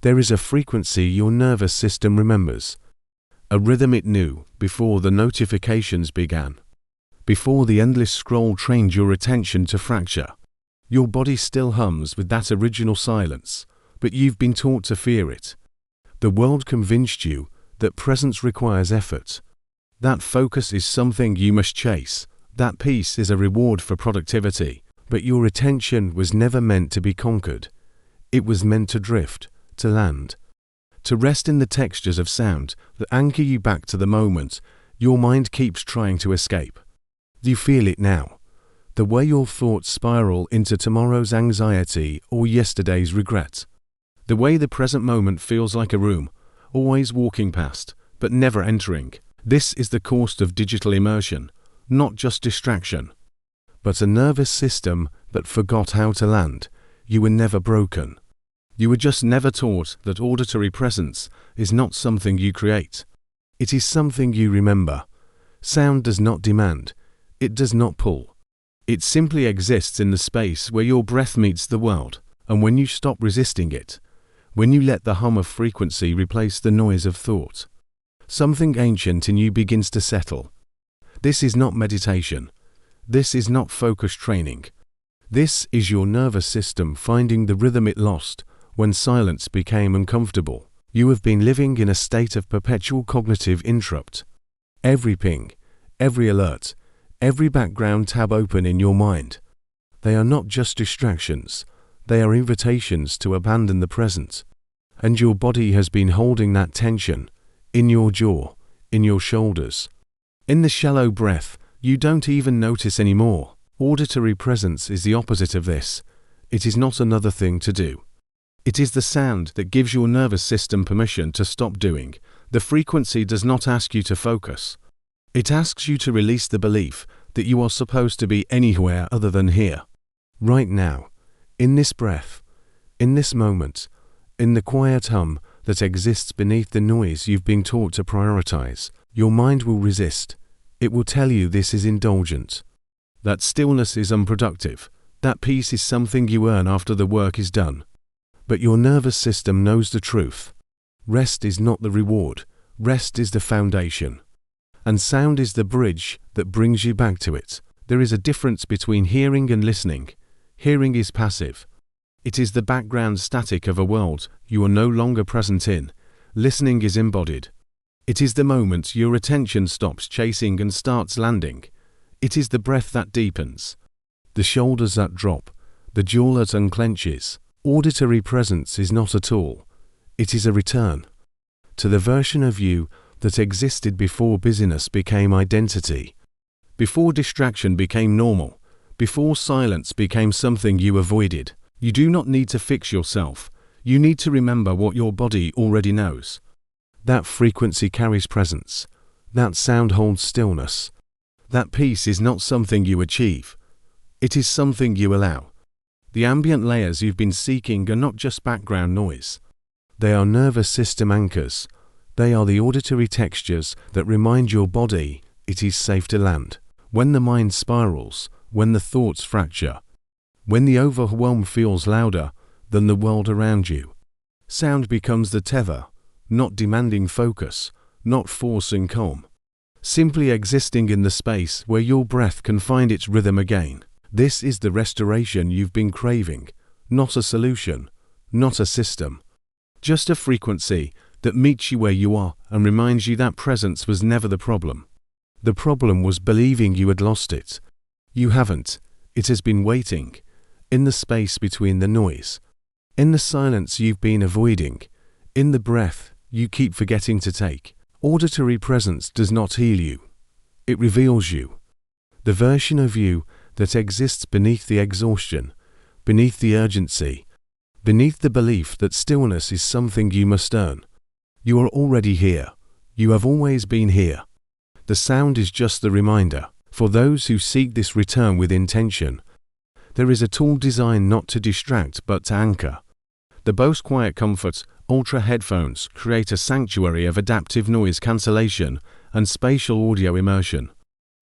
There is a frequency your nervous system remembers, a rhythm it knew before the notifications began, before the endless scroll trained your attention to fracture. Your body still hums with that original silence, but you've been taught to fear it. The world convinced you that presence requires effort. That focus is something you must chase. That peace is a reward for productivity. But your attention was never meant to be conquered. It was meant to drift, to land, to rest in the textures of sound that anchor you back to the moment your mind keeps trying to escape. Do you feel it now? The way your thoughts spiral into tomorrow's anxiety or yesterday's regret. The way the present moment feels like a room, always walking past, but never entering. This is the cost of digital immersion, not just distraction, but a nervous system that forgot how to land. You were never broken. You were just never taught that auditory presence is not something you create. It is something you remember. Sound does not demand. It does not pull. It simply exists in the space where your breath meets the world, and when you stop resisting it, when you let the hum of frequency replace the noise of thought, something ancient in you begins to settle. This is not meditation. This is not focus training. This is your nervous system finding the rhythm it lost when silence became uncomfortable. You have been living in a state of perpetual cognitive interrupt. Every ping, every alert, every background tab open in your mind. They are not just distractions. They are invitations to abandon the present. And your body has been holding that tension in your jaw, in your shoulders. In the shallow breath, you don't even notice anymore. Auditory presence is the opposite of this. It is not another thing to do. It is the sound that gives your nervous system permission to stop doing. The frequency does not ask you to focus. It asks you to release the belief that you are supposed to be anywhere other than here. Right now, in this breath, in this moment, in the quiet hum that exists beneath the noise you've been taught to prioritize. Your mind will resist. It will tell you this is indulgent, that stillness is unproductive, that peace is something you earn after the work is done. But your nervous system knows the truth. Rest is not the reward. Rest is the foundation. And sound is the bridge that brings you back to it. There is a difference between hearing and listening. Hearing is passive. It is the background static of a world you are no longer present in. Listening is embodied. It is the moment your attention stops chasing and starts landing. It is the breath that deepens, the shoulders that drop, the jaw that unclenches. Auditory presence is not a tool. It is a return to the version of you that existed before busyness became identity, before distraction became normal, before silence became something you avoided. You do not need to fix yourself. You need to remember what your body already knows. That frequency carries presence. That sound holds stillness. That peace is not something you achieve. It is something you allow. The ambient layers you've been seeking are not just background noise. They are nervous system anchors. They are the auditory textures that remind your body it is safe to land. When the mind spirals, when the thoughts fracture, when the overwhelm feels louder than the world around you, sound becomes the tether, not demanding focus, not forcing calm, simply existing in the space where your breath can find its rhythm again. This is the restoration you've been craving, not a solution, not a system, just a frequency that meets you where you are and reminds you that presence was never the problem. The problem was believing you had lost it. You haven't. It has been waiting, in the space between the noise, in the silence you've been avoiding, in the breath you keep forgetting to take. Auditory presence does not heal you. It reveals you, the version of you that exists beneath the exhaustion, beneath the urgency, beneath the belief that stillness is something you must earn. You are already here. You have always been here. The sound is just the reminder. For those who seek this return with intention, there is a tool designed not to distract but to anchor. The Bose Quiet Comfort Ultra headphones create a sanctuary of adaptive noise cancellation and spatial audio immersion.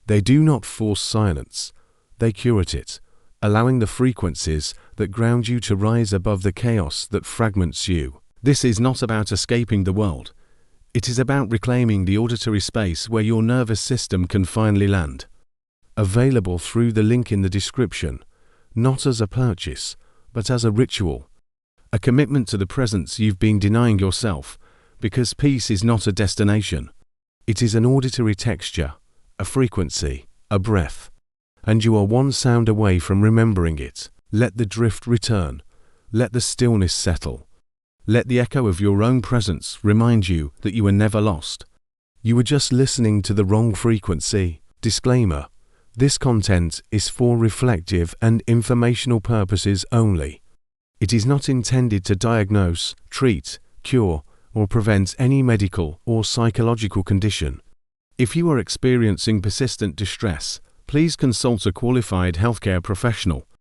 They do not force silence. They curate it, allowing the frequencies that ground you to rise above the chaos that fragments you. This is not about escaping the world. It is about reclaiming the auditory space where your nervous system can finally land. Available through the link in the description, not as a purchase, but as a ritual. A commitment to the presence you've been denying yourself, because peace is not a destination. It is an auditory texture, a frequency, a breath. And you are one sound away from remembering it. Let the drift return. Let the stillness settle. Let the echo of your own presence remind you that you were never lost. You were just listening to the wrong frequency. Disclaimer: this content is for reflective and informational purposes only. It is not intended to diagnose, treat, cure, or prevent any medical or psychological condition. If you are experiencing persistent distress, please consult a qualified healthcare professional.